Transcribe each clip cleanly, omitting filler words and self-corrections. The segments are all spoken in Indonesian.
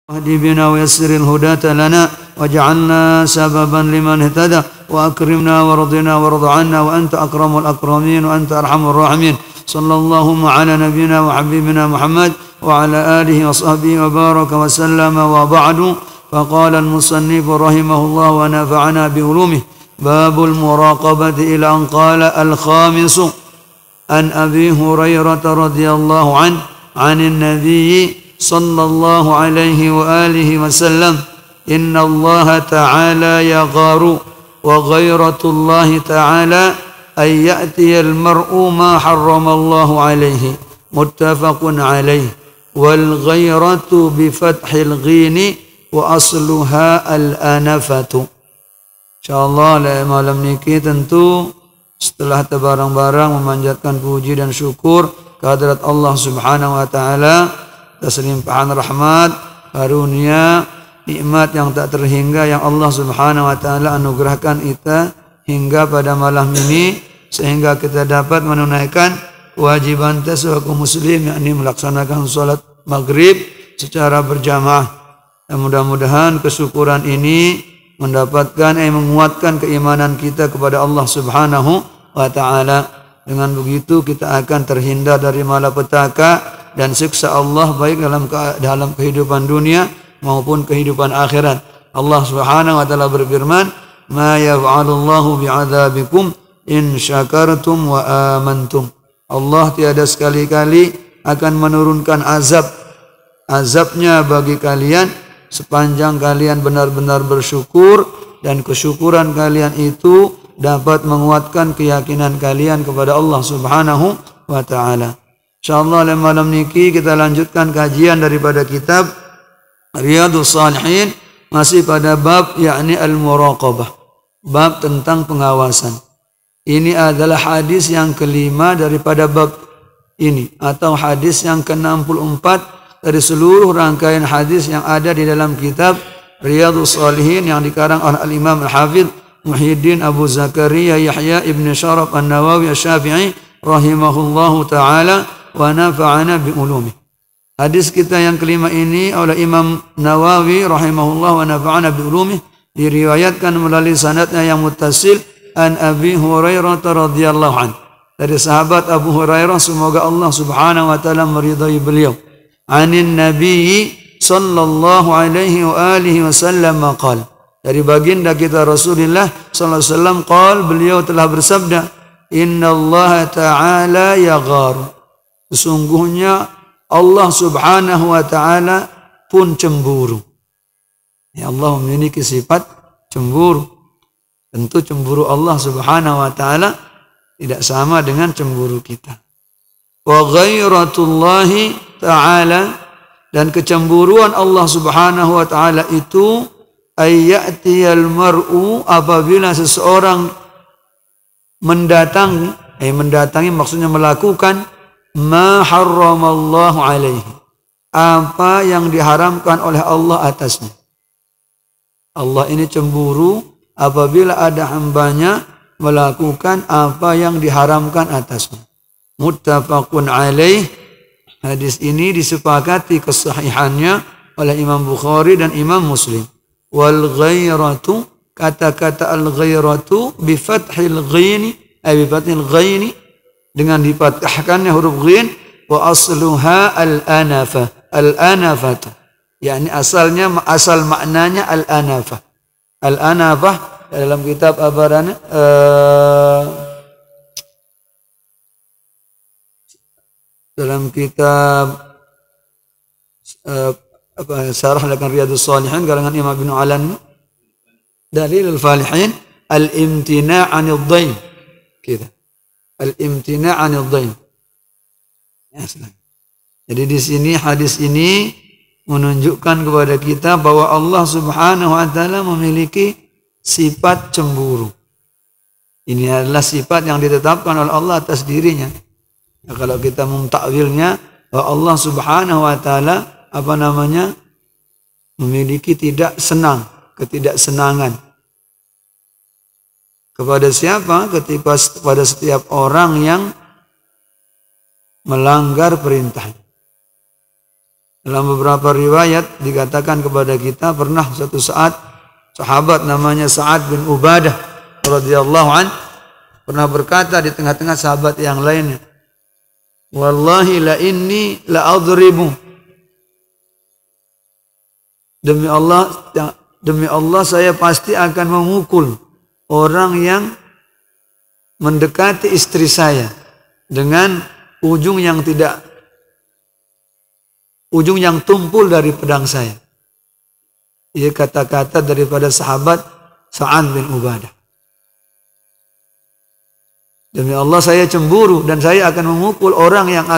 واهد بنا ويسر الهداة لنا واجعلنا سببا لمن اهتدى وأكرمنا ورضنا وارض عنا وأنت أكرم الأكرمين وأنت أرحم الراحمين. صلى اللهم على نبينا وحبيبنا محمد وعلى آله وصحبه وبارك وسلم. وبعد، فقال المصنف رحمه الله ونفعنا بعلومه: باب المراقبة، إلى أن قال: الخامس عن أبي هريرة رضي الله عنه عن النبي صلى الله عليه وآله وسلم: إن الله تعالى يغار، وغيرة الله تعالى أن يأتي المرء ما حرم الله عليه. متفق عليه. والغيرة بفتح الغين وأصلها الأنفة. InsyaAllah malam niki tentu setelah terbarang-barang memanjatkan puji dan syukur kehadirat Allah Subhanahu wa taala atas limpahan rahmat, karunia, nikmat yang tak terhingga yang Allah Subhanahu wa taala anugerahkan kita hingga pada malam ini, sehingga kita dapat menunaikan kewajiban sebagai muslim, yakni melaksanakan salat maghrib secara berjamaah. Dan mudah-mudahan kesyukuran ini mendapatkan menguatkan keimanan kita kepada Allah Subhanahu wa taala. Dengan begitu kita akan terhindar dari malapetaka dan siksa Allah baik dalam kehidupan dunia maupun kehidupan akhirat. Allah Subhanahu wa taala berfirman: "Ma yaf'alullahu bi'adzabikum in syakartum wa amantum." Allah tiada sekali-kali akan menurunkan azabnya bagi kalian sepanjang kalian benar-benar bersyukur, dan kesyukuran kalian itu dapat menguatkan keyakinan kalian kepada Allah Subhanahu wa taala. InsyaAllah malam niki kita lanjutkan kajian daripada kitab Riyadhus Shalihin, masih pada bab yakni al-muraqabah, bab tentang pengawasan. Ini adalah hadis yang kelima daripada bab ini, atau hadis yang ke-64 dari seluruh rangkaian hadis yang ada di dalam kitab Riyadhus Shalihin yang dikarang oleh Al-Imam Al-Hafidh Muhyiddin Abu Zakaria Yahya ibn Sharaf An-Nawawi Asy-Syafi'i rahimahullahu ta'ala wa nafa'ana bi'ulumih. Hadis kita yang kelima ini oleh Imam Nawawi rahimahullah wa nafa'ana bi'ulumih diriwayatkan melalui sanadnya yang muttasil an Abi Hurairah radhiyallahu anhu, dari sahabat Abu Hurairah, semoga Allah Subhanahu wa taala meridai beliau. Anin Nabi sallallahu alaihi wa alihi wasallam qala, dari baginda kita Rasulullah sallallahu alaihi wasallam, qala, beliau telah bersabda: innallaha ta'ala yaghar, sesungguhnya Allah Subhanahu wa taala pun cemburu. Ya, Allah memiliki sifat cemburu. Tentu cemburu Allah Subhanahu wa taala tidak sama dengan cemburu kita. Wa ghairatullahi ta'ala, dan kecemburuan Allah Subhanahu wa taala itu ayyatiyal mar'u, apabila seseorang mendatangi maksudnya melakukan ma harramallahu alaihi, apa yang diharamkan oleh Allah atasnya. Allah ini cemburu apabila ada hambanya melakukan apa yang diharamkan atasnya. Muttafaqun alaih. Hadis ini disepakati kesahihannya oleh Imam Bukhari dan Imam Muslim. Wal ghairatu, kata-kata al-ghairatu bi fathil ghaini, bi fathil ghaini, dengan difathahkannya huruf ghin, wa asluha al-anafa, al-anafatu, yakni asal maknanya al-anafa. Al-anafah dalam kitab Abarana dalam kitab Syarah lakan Riyadhus Shalihin karangan Imam Ibnu Alan, Dalilul Falihin, al-imtina' 'anil dhain, gitu. Al-imtina' 'anil dhain. Ya, jadi di sini hadis ini menunjukkan kepada kita bahwa Allah Subhanahu wa taala memiliki sifat cemburu. Ini adalah sifat yang ditetapkan oleh Allah atas dirinya. Ya, kalau kita mentakwilnya bahwa Allah Subhanahu wa taala memiliki ketidaksenangan kepada siapa? Kepada setiap orang yang melanggar perintah. Dalam beberapa riwayat dikatakan kepada kita pernah suatu saat sahabat namanya Sa'ad bin Ubadah radhiyallahu an pernah berkata di tengah-tengah sahabat yang lainnya, wallahi la inni la adribu, demi Allah saya pasti akan memukul orang yang mendekati istri saya dengan ujung yang tumpul dari pedang saya. Ia kata-kata daripada sahabat Sa'ad bin Ubadah. Demi Allah saya cemburu dan saya akan memukul orang yang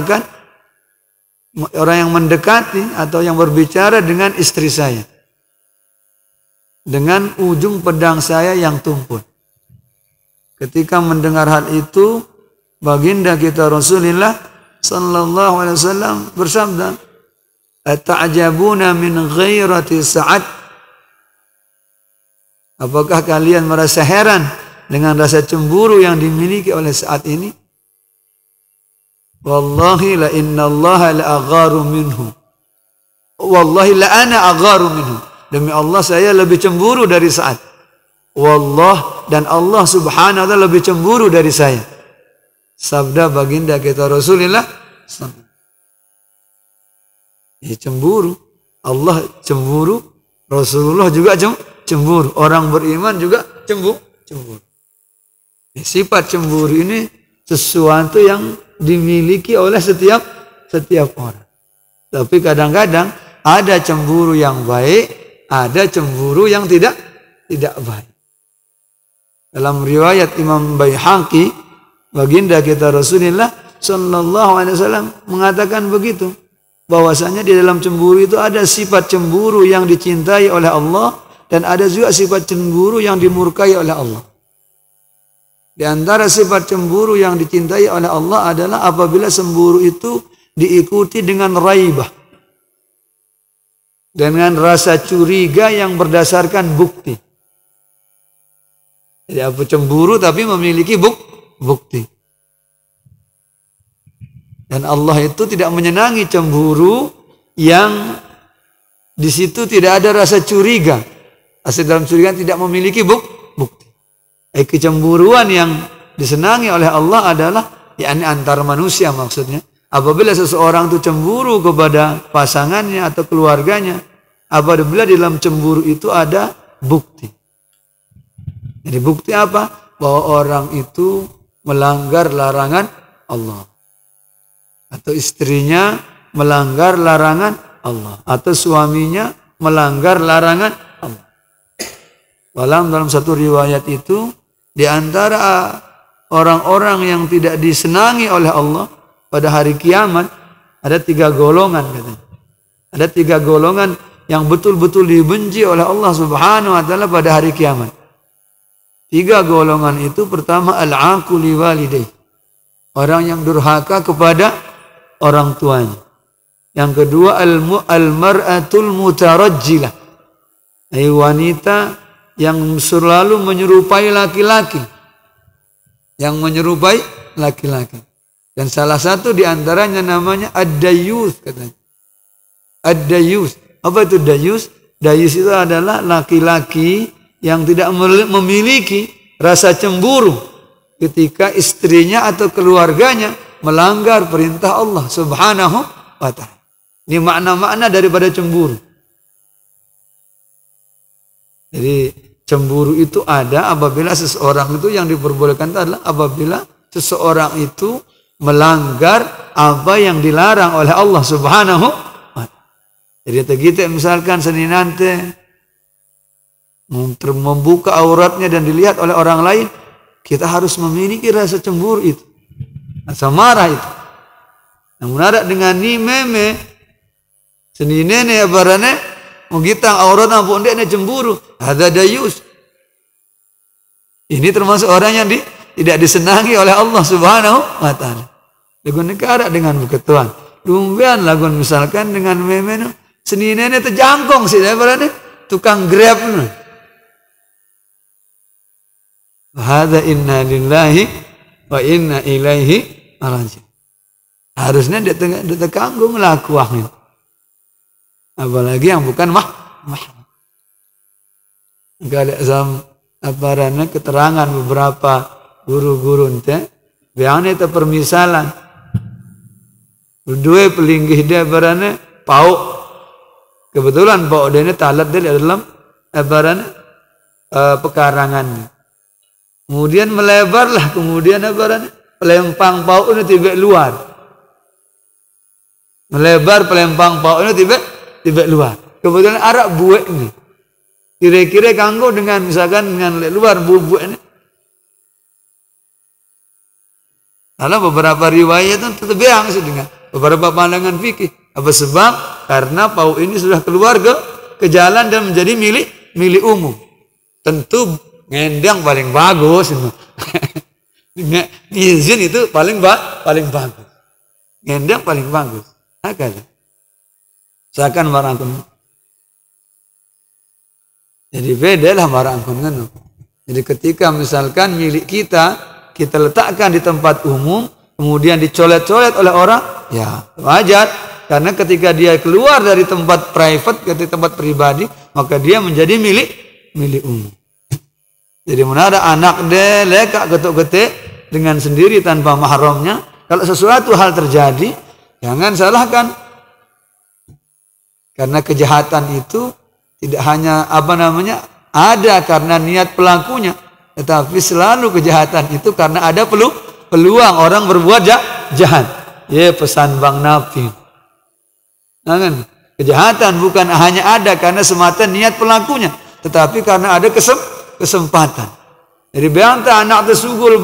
mendekati atau yang berbicara dengan istri saya dengan ujung pedang saya yang tumpul. Ketika mendengar hal itu, baginda kita Rasulullah sallallahu alaihi wasallam bersabda, "Ata'jabuna min ghairati Sa'ad?" Apakah kalian merasa heran dengan rasa cemburu yang dimiliki oleh Sa'ad ini? Wallahi la inna Allah la agharu minhu. Wallahi la ana agharu minhu. Demi Allah saya lebih cemburu dari Sa'ad. Wallah, dan Allah subhanahu wa ta'ala lebih cemburu dari saya. Sabda baginda kita Rasulullah. Ya, cemburu. Allah cemburu, Rasulullah juga cemburu. Orang beriman juga cemburu. Sifat cemburu ini sesuatu yang dimiliki oleh setiap orang. Tapi kadang-kadang ada cemburu yang baik, ada cemburu yang tidak baik. Dalam riwayat Imam Baihaqi, baginda kita Rasulullah sallallahu alaihi wasallam mengatakan begitu, bahwasanya di dalam cemburu itu ada sifat cemburu yang dicintai oleh Allah dan ada juga sifat cemburu yang dimurkai oleh Allah. Di antara sifat cemburu yang dicintai oleh Allah adalah apabila cemburu itu diikuti dengan raibah, dengan rasa curiga yang berdasarkan bukti. Jadi apa cemburu tapi memiliki bukti. Dan Allah itu tidak menyenangi cemburu yang di situ tidak ada rasa curiga. Asal dalam curiga tidak memiliki bukti. Kecemburuan yang disenangi oleh Allah adalah yakni antar manusia maksudnya. Apabila seseorang itu cemburu kepada pasangannya atau keluarganya, apabila di dalam cemburu itu ada bukti. Jadi bukti apa? Bahwa orang itu melanggar larangan Allah. Atau istrinya melanggar larangan Allah. Atau suaminya melanggar larangan Allah. Dalam satu riwayat itu, di antara orang-orang yang tidak disenangi oleh Allah pada hari kiamat, ada 3 golongan katanya. Ada 3 golongan yang betul-betul dibenci oleh Allah subhanahu wa ta'ala pada hari kiamat. 3 golongan itu, pertama al-aqu li walidayhi, orang yang durhaka kepada orang tuanya. Yang kedua al-mar'atul mutarajjilah, wanita yang selalu menyerupai laki-laki. Yang menyerupai laki-laki. Dan salah satu di antaranya namanya ad-dayyus katanya. Ad-dayyus. Apa itu dayyus? Dayyus itu adalah laki-laki yang tidak memiliki rasa cemburu ketika istrinya atau keluarganya melanggar perintah Allah subhanahu wa ta'ala. Ini makna-makna daripada cemburu. Jadi cemburu itu ada apabila seseorang itu yang diperbolehkan adalah apabila seseorang itu melanggar apa yang dilarang oleh Allah subhanahu wa ta'ala. Jadi kita misalkan Senin nanti membuka auratnya dan dilihat oleh orang lain, kita harus memiliki rasa cemburu itu, rasa marah itu. Namun ada dengan ni meme Senin nene barane menggitang aurat ampun dia cemburu. Ada dayus. Ini termasuk orang yang tidak disenangi oleh Allah subhanahu wa ta'ala. Lagun negara dengan beketuan. Lumbian lagun misalkan dengan meme Senin nene terjangkong sih daripada tukang grab. Hada inna lillahi wa inna ilaihi raji'un. Harusnya dia terganggu melakukan. apalagi yang bukan mahram. Kalau sam aparana keterangan beberapa guru-guru ente, biang itu permisalan. Dua pelinggih dia barane pauk. Kebetulan pauk dia ini talat dia dalam barane pekarangannya. Kemudian melebarlah, kemudian barane pelempang pauk ini tiba luar. Melebar pelempang pauk ini tiba luar. Kebetulan arak buek ini. Kira-kira kanggo dengan misalkan dengan luar buek ini. Kalau beberapa riwayat itu tetap biang sih dengan beberapa pandangan fikih. Apa sebab? Karena pauk ini sudah keluar ke jalan dan menjadi milik umum. Tentu ngendang paling bagus. Izin itu paling bagus. Ngendang paling bagus. Agak. Seakan marangkun. Jadi beda lah marangkun kan. Jadi ketika misalkan milik kita letakkan di tempat umum, kemudian dicolet-colet oleh orang, ya wajar. Karena ketika dia keluar dari tempat private ke tempat pribadi, maka dia menjadi milik umum. Jadi mana ada anak dia lekak getuk-getik dengan sendiri tanpa mahramnya, kalau sesuatu hal terjadi, jangan salahkan. Karena kejahatan itu tidak hanya ada karena niat pelakunya, tetapi selalu kejahatan itu karena ada peluang orang berbuat jahat. Ya pesan Bang Nafi. Nah, kan? Kejahatan bukan hanya ada karena semata niat pelakunya, tetapi karena ada kesempatan. Jadi bantah anak tersugul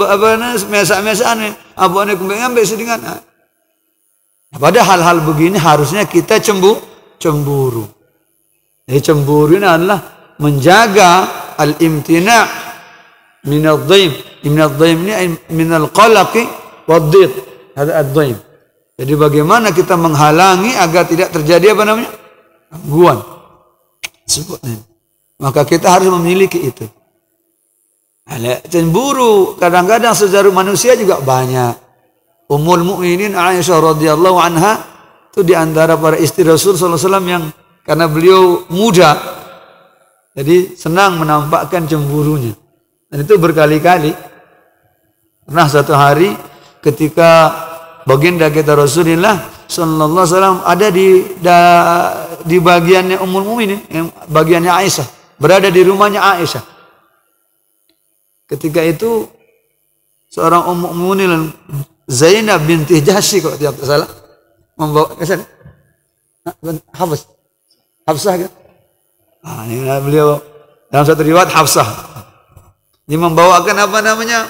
mesak-mesaknya, abone kembang ambek sedingan. Pada hal-hal begini harusnya kita cemburu. Jadi cemburu ini adalah menjaga al-imtina' min al-dhaim. Min al-dhaim ini min al-qalaqi wad-dhiq. Ada ad-dhaim. Jadi bagaimana kita menghalangi agar tidak terjadi gangguan. Maka kita harus memiliki itu. Cemburu kadang-kadang sejarah manusia juga banyak. Ummul Mukminin Aisyah radhiyallahu anha itu di antara para istri Rasul sallallahu alaihi wasallam yang karena beliau muda, jadi senang menampakkan cemburunya. Dan itu berkali-kali. Pernah satu hari ketika baginda kita Rasulullah sallallahu alaihi wasallam ada di bagiannya Ummul Mukminin, bagiannya Aisyah, berada di rumahnya Aisyah. Ketika itu seorang Ummul Mukminin Zainab binti Jahsy kalau tidak salah membawa ke sana. Hafsah kan? Ini beliau dalam satu riwayat Hafsah. Dia membawakan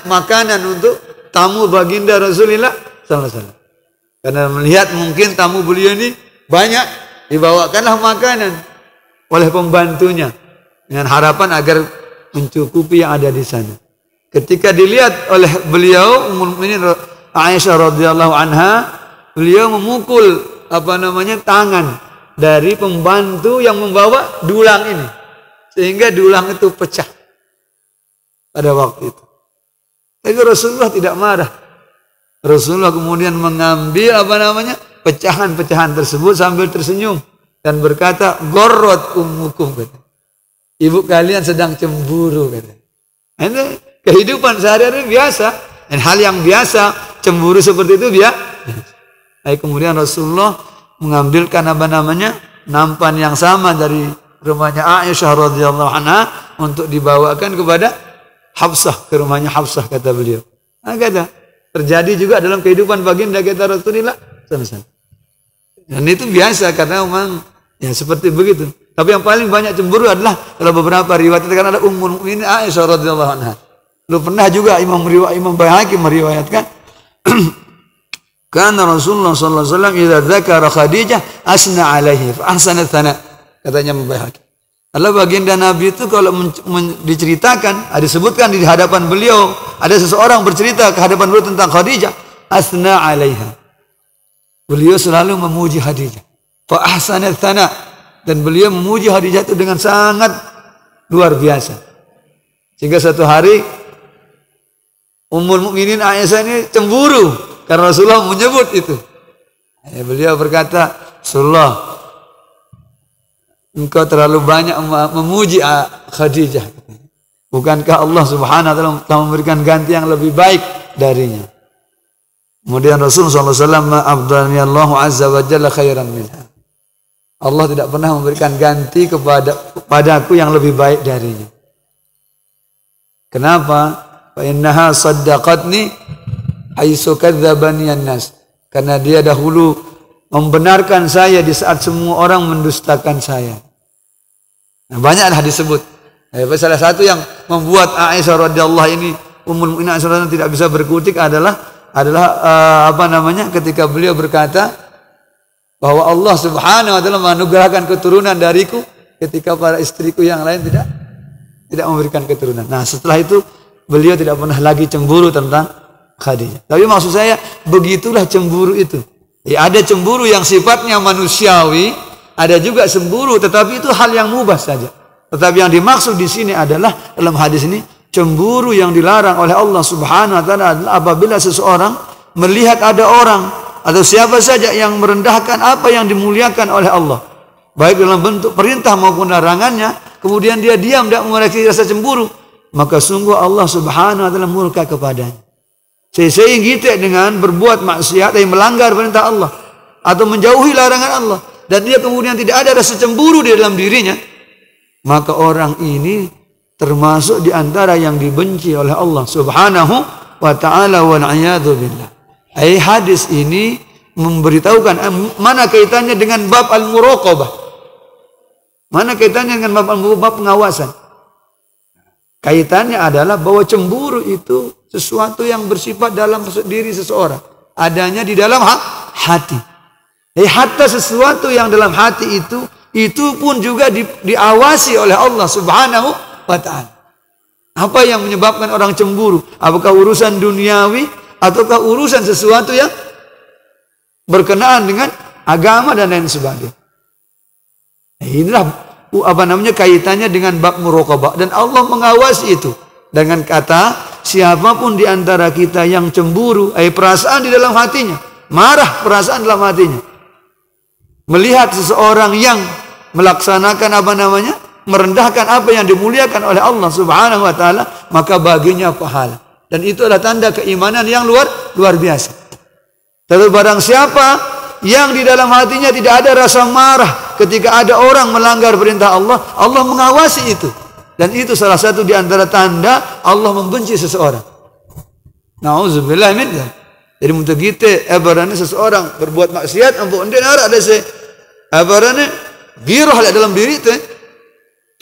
makanan untuk tamu baginda Rasulullah sallallahu alaihi wasallam. Karena melihat mungkin tamu beliau ini banyak, dibawakanlah makanan oleh pembantunya dengan harapan agar mencukupi yang ada di sana. Ketika dilihat oleh beliau Ummul Mukminin Aisyah radhiyallahu anha, beliau memukul tangan dari pembantu yang membawa dulang ini, sehingga dulang itu pecah pada waktu itu. Tapi Rasulullah tidak marah. Rasulullah kemudian mengambil pecahan-pecahan tersebut sambil tersenyum dan berkata, "Gorrot ummukum," kata. Ibu kalian sedang cemburu, kata. Ini kehidupan sehari-hari biasa, dan hal yang biasa, cemburu seperti itu biasa. Kemudian Rasulullah mengambilkan nampan yang sama dari rumahnya Aisyah radhiyallahu anha untuk dibawakan kepada Hafsah, ke rumahnya Hafsah, kata beliau. Kata terjadi juga dalam kehidupan baginda kita Rasulullah sallallahu. Dan itu biasa karena memang ya seperti begitu. Tapi yang paling banyak cemburu adalah dalam beberapa riwayat karena ada Ummul Mukminin Aisyah radhiyallahu anha. Lalu pernah juga Imam Baihaqi meriwayatkan karena Rasulullah sallallahu alaihi wasallam idza dzakara Khadijah asna alaihi fa ahsana tsana, katanya Imam Baihaqi. Allah baginda Nabi itu kalau diceritakan, disebutkan di hadapan beliau, ada seseorang bercerita ke hadapan beliau tentang Khadijah, asna alaiha. Beliau selalu memuji Khadijah. Fa ahsana tsana, dan beliau memuji Khadijah itu dengan sangat luar biasa. Sehingga satu hari Ummul Mukminin Aisyah ini cemburu karena Rasulullah menyebut itu. Beliau berkata, "Rasulullah, engkau terlalu banyak memuji Khadijah. Bukankah Allah Subhanahu wa taala telah memberikan ganti yang lebih baik darinya? Kemudian Rasulullah SAW, "Abdani Allahu azza wa jalla khairan minha." Allah tidak pernah memberikan ganti kepadaku yang lebih baik darinya. Kenapa? Fa innaha saddaqatni haitsu kadzdzabani an-nas. Karena dia dahulu membenarkan saya di saat semua orang mendustakan saya. Nah, banyaklah disebut. Salah satu yang membuat Aisyah radhiyallahu ini Ummul Mukminin Aisyah tidak bisa berkutik adalah ketika beliau berkata bahwa Allah Subhanahu wa taala menganugerahkan keturunan dariku ketika para istriku yang lain tidak memberikan keturunan. Nah, setelah itu beliau tidak pernah lagi cemburu tentang Khadijah. Tapi maksud saya begitulah cemburu itu. Ya, ada cemburu yang sifatnya manusiawi, ada juga cemburu tetapi itu hal yang mubah saja. Tetapi yang dimaksud di sini adalah dalam hadis ini cemburu yang dilarang oleh Allah Subhanahu wa taala adalah apabila seseorang melihat ada orang atau siapa saja yang merendahkan apa yang dimuliakan oleh Allah, baik dalam bentuk perintah maupun larangannya, kemudian dia diam tidak memiliki rasa cemburu, maka sungguh Allah Subhanahu wa taala murka kepadanya. Sehingga kita dengan berbuat maksiat yang melanggar perintah Allah atau menjauhi larangan Allah dan dia kemudian tidak ada rasa cemburu di dalam dirinya, maka orang ini termasuk di antara yang dibenci oleh Allah Subhanahu wa taala wal a'yadu billah. Hadis ini memberitahukan mana kaitannya dengan bab al-muraqabah. Mana kaitannya dengan bab pengawasan? Kaitannya adalah bahwa cemburu itu sesuatu yang bersifat dalam diri seseorang, adanya di dalam hati. Hatta sesuatu yang dalam hati itu pun juga diawasi oleh Allah Subhanahu wa ta'ala. Apa yang menyebabkan orang cemburu? Apakah urusan duniawi ataukah urusan sesuatu yang berkenaan dengan agama dan lain sebagainya? Inilah kaitannya dengan bab muraqabah, dan Allah mengawasi itu dengan kata siapapun di antara kita yang cemburu, perasaan di dalam hatinya, marah perasaan dalam hatinya, melihat seseorang yang melaksanakan merendahkan apa yang dimuliakan oleh Allah Subhanahu wa taala, maka baginya pahala. Dan itu adalah tanda keimanan yang luar biasa. Tapi barang siapa yang di dalam hatinya tidak ada rasa marah ketika ada orang melanggar perintah Allah, Allah mengawasi itu. Dan itu salah satu di antara tanda Allah membenci seseorang. Nauzubillah min dzalik. Jadi untuk kita seseorang berbuat maksiat, ampun dia ada girah dalam diri itu,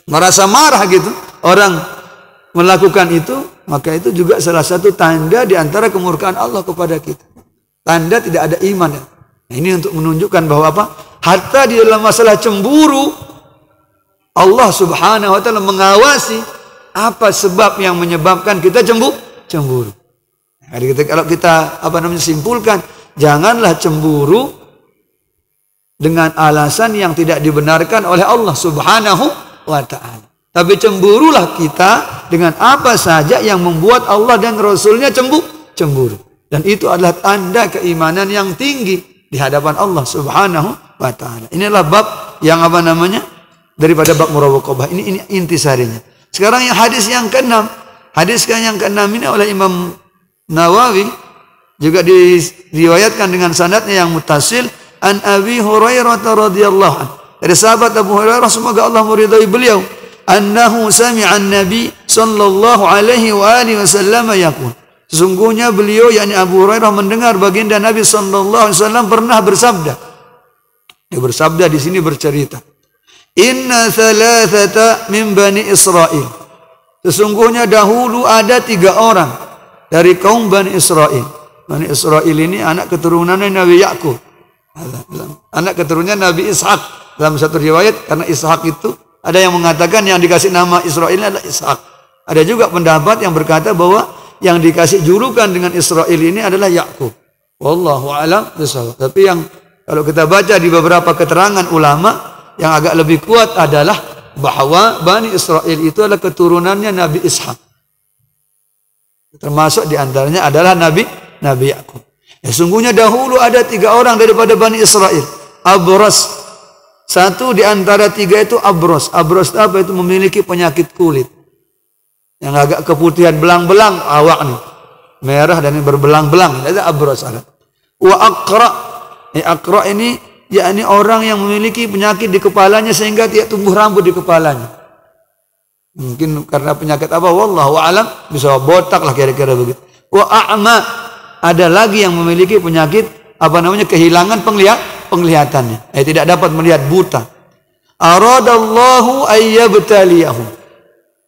merasa marah gitu, orang melakukan itu, maka itu juga salah satu tanda di antara kemurkaan Allah kepada kita. Tanda tidak ada iman. Nah, ini untuk menunjukkan bahwa hatta di dalam masalah cemburu, Allah Subhanahu wa taala mengawasi apa sebab yang menyebabkan kita cemburu. Jadi kalau kita simpulkan, janganlah cemburu dengan alasan yang tidak dibenarkan oleh Allah Subhanahu wa ta'ala. Tapi cemburulah kita dengan apa saja yang membuat Allah dan Rasulnya cemburu. Dan itu adalah tanda keimanan yang tinggi di hadapan Allah Subhanahu wa ta'ala. Inilah bab yang daripada bab muraqabah. Ini intisarinya. Sekarang yang hadis yang ke-6. Hadis yang ke-6 ini oleh Imam Nawawi juga diriwayatkan dengan sanadnya yang muttasil an Abi Hurairah radhiyallahu anhu. Dari sahabat Abu Hurairah, semoga Allah meridai beliau, annahu sami'a an-nabi sallallahu alaihi wa alihi wasallam yaqul. Sesungguhnya beliau, yakni Abu Hurairah, mendengar baginda Nabi sallallahu alaihi wasallam pernah bersabda. Dia bersabda di sini bercerita, inna thalathata min bani Israel. Sesungguhnya dahulu ada 3 orang dari kaum Bani Israel. Bani Israel ini anak keturunan Nabi Yakub, anak keturunannya Nabi Ishak. Dalam satu riwayat, karena Ishak itu ada yang mengatakan yang dikasih nama Israel adalah Ishak. Ada juga pendapat yang berkata bahwa yang dikasih julukan dengan Israel ini adalah Yakub. Wallahu a'lam bishawab. Tapi yang kalau kita baca di beberapa keterangan ulama, yang agak lebih kuat adalah bahwa Bani Israel itu adalah keturunannya Nabi Ishak. Termasuk diantaranya adalah Nabi Yakub. Ya, sungguhnya dahulu ada 3 orang daripada Bani Israel. Abras, Satu di antara tiga itu abros. Abros itu apa? Itu memiliki penyakit kulit. Yang agak keputihan belang-belang awak nih. Merah dan berbelang-belang. Itu abros. Wa aqra. Aqra ini yakni orang yang memiliki penyakit di kepalanya sehingga tidak tumbuh rambut di kepalanya. Mungkin karena penyakit apa? Wallahu a'lam. Bisa botak lah kira-kira begitu. Wa a'ma. Ada lagi yang memiliki penyakit apa namanya? Kehilangan penglihatannya. Tidak dapat melihat, buta. Aradallahu ayyabtaliyahum.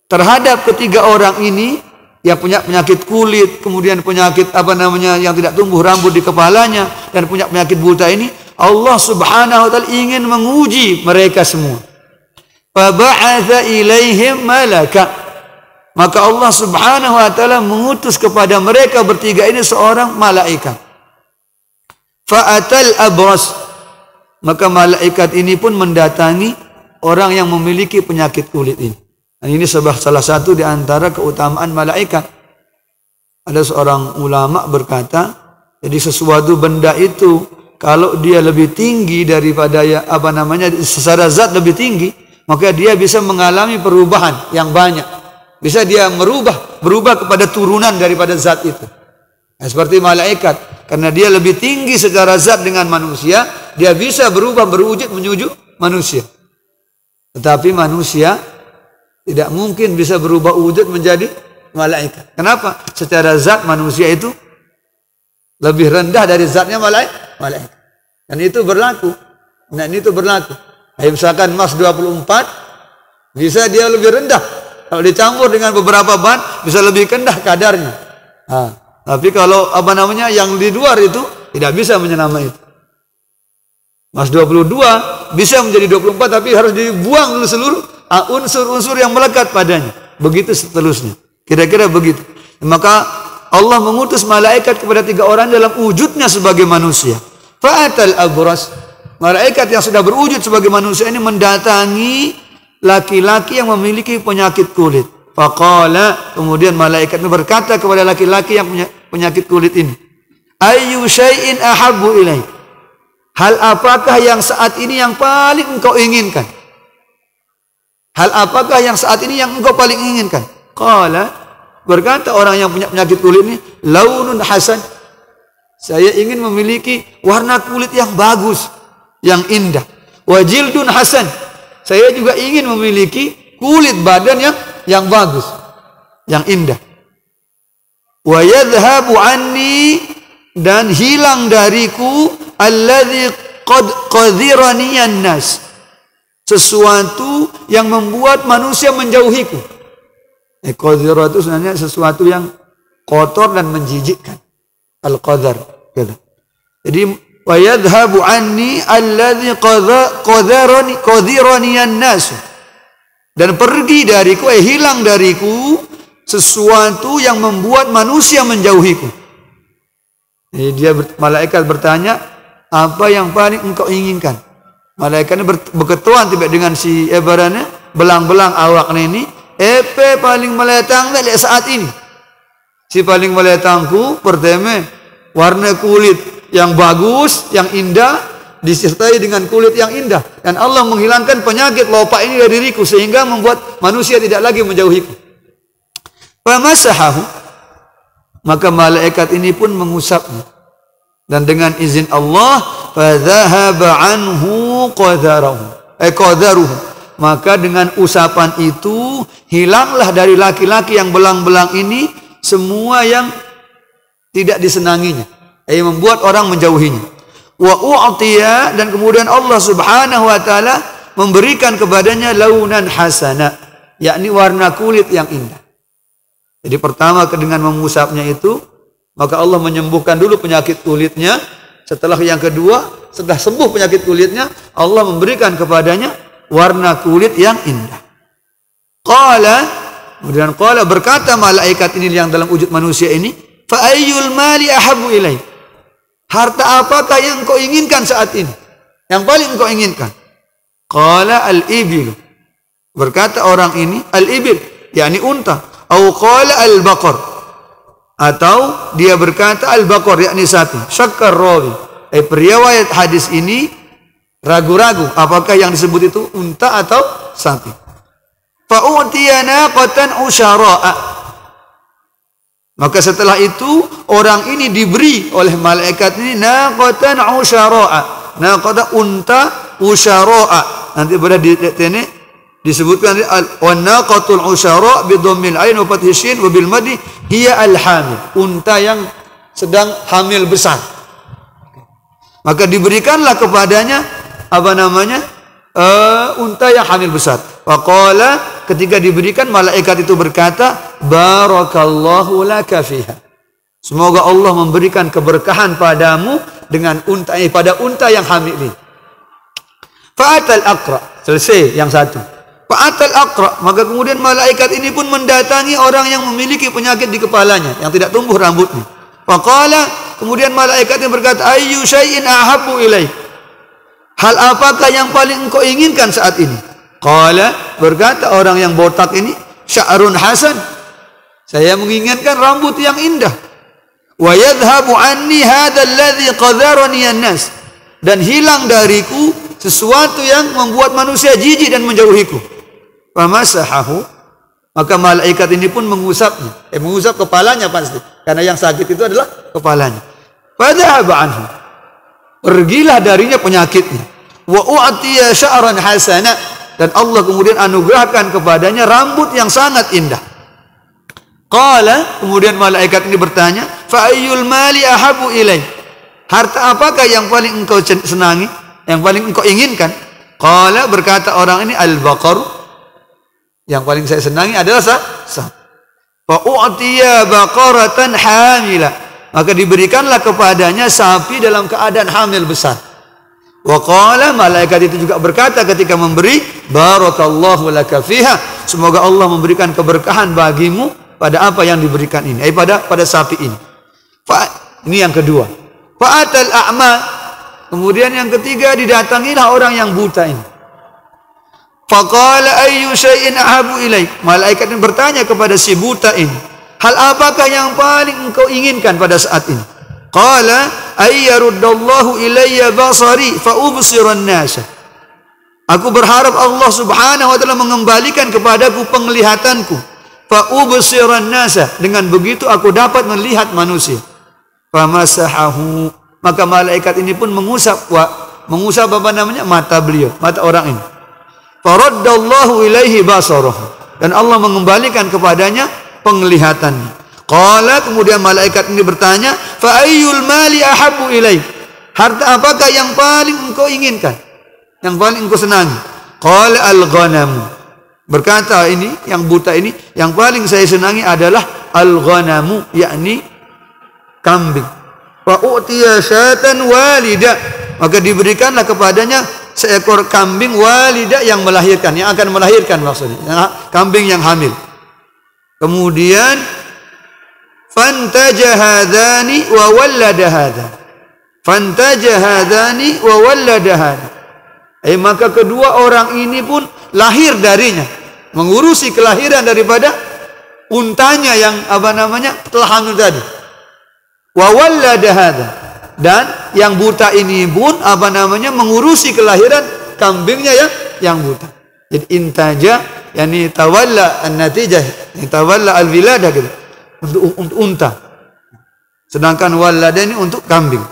Terhadap ketiga orang ini yang punya penyakit kulit, kemudian penyakit apa namanya yang tidak tumbuh rambut di kepalanya dan punya penyakit buta ini, Allah Subhanahu wa taala ingin menguji mereka semua. Fa ba'atsa ilaihim malaka. Maka Allah Subhanahu wa taala mengutus kepada mereka bertiga ini seorang malaikat. Fa'atal abras. Maka malaikat ini pun mendatangi orang yang memiliki penyakit kulit ini. Dan ini salah satu di antara keutamaan malaikat. Ada seorang ulama berkata, jadi sesuatu benda itu kalau dia lebih tinggi daripada apa namanya secara zat lebih tinggi, maka dia bisa mengalami perubahan yang banyak. Bisa dia berubah kepada turunan daripada zat itu. Nah, seperti malaikat, karena dia lebih tinggi secara zat dengan manusia, dia bisa berwujud menuju manusia. Tetapi manusia tidak mungkin bisa berubah wujud menjadi malaikat. Kenapa? Secara zat manusia itu lebih rendah dari zatnya malaikat. Dan itu berlaku. Nah, ini itu berlaku. Misalkan emas 24, bisa dia lebih rendah. Kalau dicampur dengan beberapa bahan bisa lebih rendah kadarnya. Tapi kalau apa namanya yang di luar itu tidak bisa menyenamai itu. Mas 22 bisa menjadi 24 tapi harus dibuang dulu seluruh unsur-unsur yang melekat padanya. Begitu seterusnya. Kira-kira begitu. Maka Allah mengutus malaikat kepada tiga orang dalam wujudnya sebagai manusia. Fa'atal abras. Malaikat yang sudah berwujud sebagai manusia ini mendatangi laki-laki yang memiliki penyakit kulit. Faqala, kemudian malaikat itu berkata kepada laki-laki yang punya penyakit kulit ini, ayyu syai'in ahabbu ilaik. Hal apakah yang saat ini yang paling engkau inginkan? Hal apakah yang saat ini yang engkau paling inginkan? Qala, berkata orang yang punya penyakit kulit ini, launun hasan. Saya ingin memiliki warna kulit yang bagus, yang indah. Wa jildun hasan. Saya juga ingin memiliki kulit badan yang bagus, yang indah. Wa yadhhabu anni, dan hilang dariku alladzi qad qadhirani an-nas, sesuatu yang membuat manusia menjauhiku. Qadhira itu sebenarnya sesuatu yang kotor dan menjijikkan. Al-qadhar. Jadi wa yadhhabu anni alladzi qadhirani an-nas, dan pergi dariku, hilang dariku sesuatu yang membuat manusia menjauhiku. Malaikat bertanya, apa yang paling engkau inginkan? Malaikatnya berketuan tiba dengan si ebarannya, belang-belang awaknya ini, paling meletang dari saat ini. Si paling meletangku pertama warna kulit yang bagus, yang indah, disertai dengan kulit yang indah. Dan Allah menghilangkan penyakit lopak ini dari diriku sehingga membuat manusia tidak lagi menjauhiku. Famasahahu, maka malaikat ini pun mengusapnya. Dan dengan izin Allah, fadhahaba anhu qadharuhu. Maka dengan usapan itu hilanglah dari laki-laki yang belang-belang ini semua yang tidak disenanginya, membuat orang menjauhinya. Wa u'tiya, dan kemudian Allah Subhanahu wa taala memberikan kepadanya launan hasana, yakni warna kulit yang indah. Jadi pertama dengan mengusapnya itu, maka Allah menyembuhkan dulu penyakit kulitnya. Setelah yang kedua, setelah sembuh penyakit kulitnya, Allah memberikan kepadanya warna kulit yang indah. Kemudian berkata malaikat ini yang dalam wujud manusia ini, fa ayyul mali ahabbu ilaik. Harta apakah yang kau inginkan saat ini? Yang paling kau inginkan? Qala al-ibil. Berkata orang ini, al-ibil, yakni unta. Atau qala al-baqar. Atau dia berkata al-baqar, yakni sapi. Syakkar rawi. Periwayat hadis ini, ragu-ragu apakah yang disebut itu unta atau sapi. Fa'utiya naqatan usyara'a. Maka setelah itu orang ini diberi oleh malaikat ini naqatan usyara'a. Naqatan unta usyara'a. Nanti pada ini disebutkan wan naqatul usyara' bi dhammil ain wa fathhi shin wa bil madhi hiya al hamil. Unta yang sedang hamil besar. Maka diberikanlah kepadanya unta yang hamil besar. Waqala, ketika diberikan malaikat itu berkata, barakallahu laka fiha. Semoga Allah memberikan keberkahan padamu dengan pada unta yang hamil ini. Fa'atal aqra, selesai yang satu. Fa'atal aqra, maka kemudian malaikat ini pun mendatangi orang yang memiliki penyakit di kepalanya yang tidak tumbuh rambutnya. Waqala, kemudian malaikat ini berkata, ayyu syai'in ahabbu ilaik. Hal apakah yang paling engkau inginkan saat ini? Qala, berkata orang yang botak ini, sya'run hasan. Saya menginginkan rambut yang indah. Wa yadhhabu anni hadzal ladzi qadharani an-nas. Dan hilang dariku sesuatu yang membuat manusia jijik dan menjauhiku. Famasahahu, maka malaikat ini pun mengusapnya. Mengusap kepalanya pasti, karena yang sakit itu adalah kepalanya. Fadhahaba anhu, pergilah darinya penyakitnya. Wa u'tiya sya'ran hasana, dan Allah kemudian anugerahkan kepadanya rambut yang sangat indah. Qala, kemudian malaikat ini bertanya, fa ayyul mali ahabu ilaih. Harta apakah yang paling engkau senangi, yang paling engkau inginkan? Qala, berkata orang ini, al-baqar. Yang paling saya senangi adalah sapi. Fa u'tiya baqaratan hamila, maka diberikanlah kepadanya sapi dalam keadaan hamil besar. Wa qala, malaikat itu juga berkata ketika memberi, barakallahu laka fiha. Semoga Allah memberikan keberkahan bagimu pada apa yang diberikan ini, pada sapi ini. Ini yang kedua. Fa'atal a'ma, kemudian yang ketiga didatangilah orang yang buta ini. Faqala ayyu syai'in ahabu ilaik. Malaikat ini bertanya kepada si buta ini, hal apakah yang paling engkau inginkan pada saat ini? Qala ayyaruddallahu ilayya basari fa ubsiran nasa. Aku berharap Allah Subhanahu wa taala mengembalikan kepadaku penglihatanku. Fa ubsiran nasa, dengan begitu aku dapat melihat manusia. Famasahahu, maka malaikat ini pun mengusap mata beliau, mata orang ini. Faraddallahu ilaihi basarahu, dan Allah mengembalikan kepadanya penglihatannya. Qala, kemudian malaikat ini bertanya, fa ayyul mali ahabbu ilaik. Harta apakah yang paling engkau inginkan, yang paling engkau senangi? Qala al-ghanam. Berkata ini yang buta ini, yang paling saya senangi adalah al-ghanamu, yakni kambing. Fa utiya syatan walida, maka diberikanlah kepadanya seekor kambing walida, yang melahirkan, yang akan melahirkan maksudnya, kambing yang hamil. Kemudian fantaja hadani wa wallada hadha. Fantaja hadani wa wallada hadha. Maka kedua orang ini pun lahir darinya, mengurusi kelahiran daripada untanya yang telah hamil tadi. Wa wallada hadha, dan yang buta ini pun mengurusi kelahiran kambingnya yang buta. Jadi intaja yani tawalla an-natijah, tawalla al-wiladah gitu. Untuk unta. Sedangkan wallada ini untuk kambing.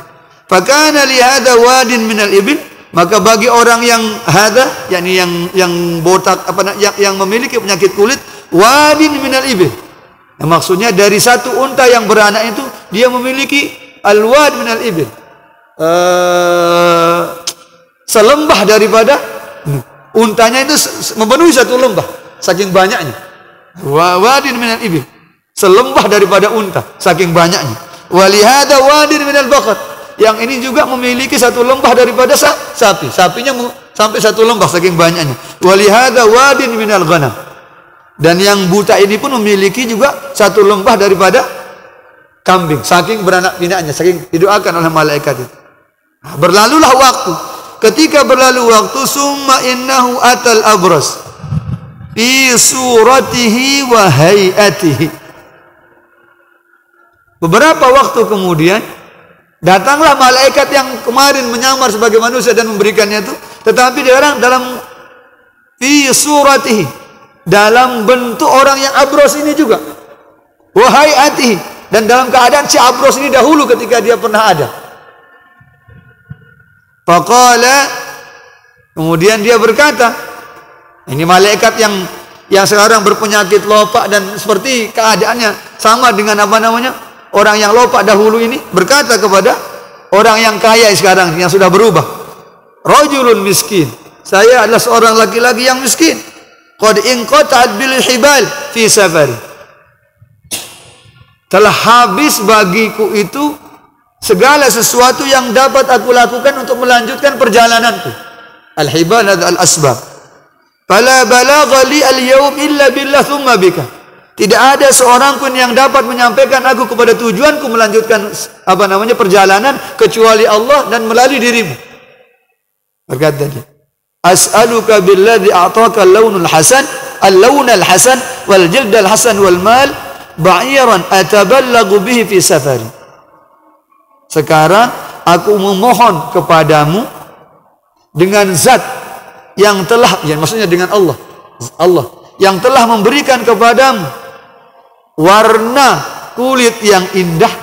Fakana li hadha wadin minal ibil, maka bagi orang yang hadha, yakni yang botak yang memiliki penyakit kulit, wadin minal ibil. Yang maksudnya dari satu unta yang beranak itu dia memiliki alwad minal ibil. Selembah daripada untanya itu memenuhi satu lembah saking banyaknya. Wadin minal ibil, selembah daripada unta saking banyaknya. Walihada wadin minal baqar, yang ini juga memiliki satu lembah daripada sapi. Sapinya sampai satu lembah saking banyaknya. Walihada wadin minal ghanam, dan yang buta ini pun memiliki juga satu lembah daripada kambing saking beranak pinaknya, saking didoakan oleh malaikat itu. Berlalulah waktu. Ketika berlalu waktu, summa innahu atal abras fi suratihi wa hayatihi. Beberapa waktu kemudian Datanglah malaikat yang kemarin menyamar sebagai manusia dan memberikannya itu, tetapi dia orang dalam fi suratihi, dalam bentuk orang yang abros ini juga, wa hayatihi, dan dalam keadaan si abros ini dahulu ketika dia pernah ada. Faqala, kemudian dia berkata, ini malaikat yang sekarang berpenyakit lopak dan seperti keadaannya sama dengan apa namanya, orang yang lopak dahulu ini, berkata kepada orang yang kaya sekarang yang sudah berubah, rajulun miskin, saya adalah seorang laki-laki yang miskin, qad inqata'at bil hibal fi safari, telah habis bagiku itu segala sesuatu yang dapat aku lakukan untuk melanjutkan perjalananku. Al-hibal adalah al-asbab. Fala balagha li al-yawm illa billah thumma bika. Tidak ada seorang pun yang dapat menyampaikan aku kepada tujuanku melanjutkan apa namanya perjalanan kecuali Allah dan melalui dirimu. Berkata dia, as'aluka billadzi a'taka al-lawnul hasan, al-lawn al-hasan wal jild al-hasan wal mal ba'iran ataballagu bihi fi safari. Sekarang aku memohon kepadamu dengan zat yang telah, ya maksudnya dengan Allah yang telah memberikan kepadamu warna kulit yang indah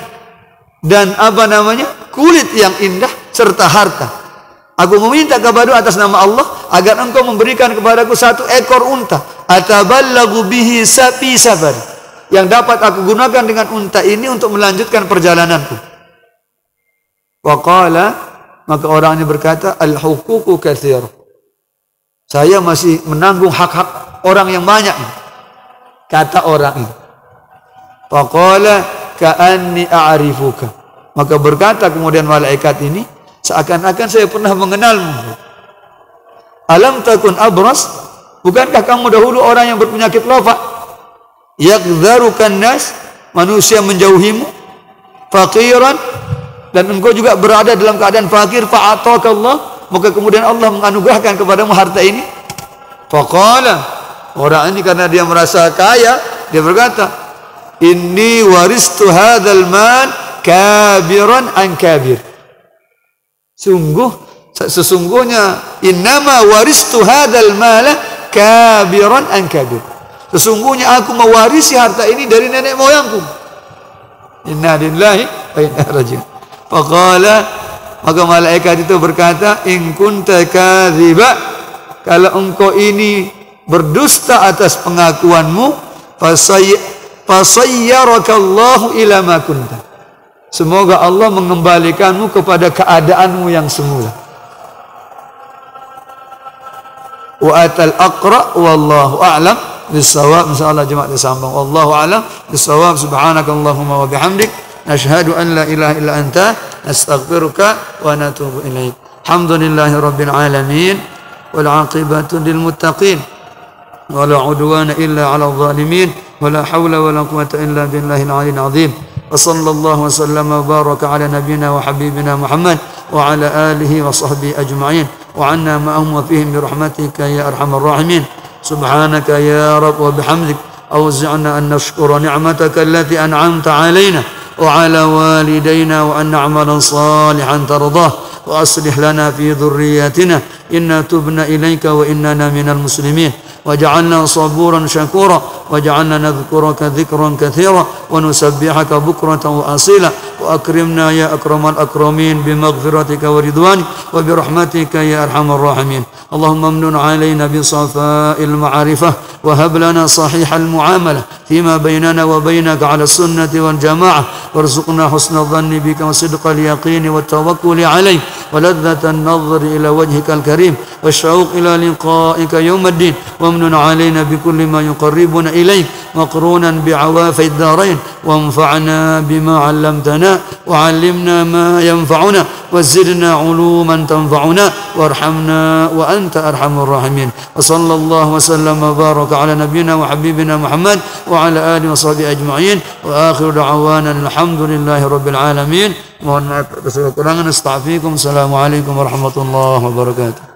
dan apa namanya, kulit yang indah serta harta. Aku meminta kepada atas nama Allah agar engkau memberikan kepadaku 1 ekor unta, ataballagu bihi sapi safar, yang dapat aku gunakan dengan unta ini untuk melanjutkan perjalananku. Waqala, maka orang ini berkata, al-huququ katsir, saya masih menanggung hak-hak orang yang banyak. Kata orang ini, faqala ka'anni a'rifuka, maka berkata kemudian malaikat ini, seakan-akan saya pernah mengenalmu. Alam takun abras, bukankah kamu dahulu orang yang berpenyakit lopak? Yakdharukan nas, manusia menjauhimu. Faqiran, dan engkau juga berada dalam keadaan fakir. Fa'ataka Allah, maka kemudian Allah menganugerahkan kepadamu harta ini. Faqala, orang ini karena dia merasa kaya, dia berkata, inni waristu hadzal mal kabiran an kabir. Sesungguhnya innama waristu hadzal mal kabiran an kabir. Sesungguhnya aku mewarisi harta ini dari nenek moyangku. Inna lillahi wa inna ilaihi raji'un. Faqala, maka malaikat itu berkata, in kunta kadziba, kalau engkau ini berdusta atas pengakuanmu, fasayyarakallahu ila ma kunta, semoga Allah mengembalikanmu kepada keadaanmu yang semula. Wa atal aqra wallahu a'lam bisawab. Insyaallah jemaah disambung. Wallahu a'lam bisawab. Subhanakallahumma wa bihamdik, nashhadu an la ilaha illa anta, nastaghfiruka wa natubu ilaik. Alhamdulillahi rabbil alamin, wal 'aqibatu lil muttaqin, wa la 'udwana illa 'alal zalimin, wa la haula wa la quwwata illa billahil 'aliyyil 'azim. Wa sallallahu wa sallama wa baraka ala nabiyyina wa habibina Muhammad wa ala alihi wa sahbihi ajma'in, wa 'anna ma'ahum wa fihim bi rahmatika ya arhamar rahimin. Subhanaka ya Rabb wa bihamdik, awzi'na an nashkura ni'mataka allati an'amta 'alaina wa 'ala walidayna, wa an na'mala salihan tardah, wa aslih lana fi dhurriyyatina inna tubna ilayka wa innana minal muslimin, waj'alna saburan syakura, waj'alna nadhkuraka dhikran katsira, wa nusabbihaka bukratan wa asila, wa akrimna ya akramal akramin bimaghfiratika wa ridwanik wa birahmatika ya arhamar rahimin. Allahumma amnun alaina bisafa'il ma'arifah wa hab lana sahihal muamalah fima bainana wa bainaka ala sunnati wal jamaah, warzuqna husnal dhanni bika wa sidqal yaqini wat tawakkuli alayk wa ladzatan nadhri ila wajhikal karim wa syauq ila liqa'ika yaumiddin. وامنن علينا بكل ما يقربنا إليك مقرونا بعوافي الدارين، وانفعنا بما علمتنا وعلمنا ما ينفعنا وزدنا علوما تنفعنا وارحمنا وأنت أرحم الراحمين. وصلى الله وسلم وبارك على نبينا وحبيبنا محمد وعلى آله وصحبه أجمعين، وآخر دعوانا الحمد لله رب العالمين. Mohon maaf atas kekurangan. Astaghfirukum. Assalamualaikum warahmatullahi wabarakatuh.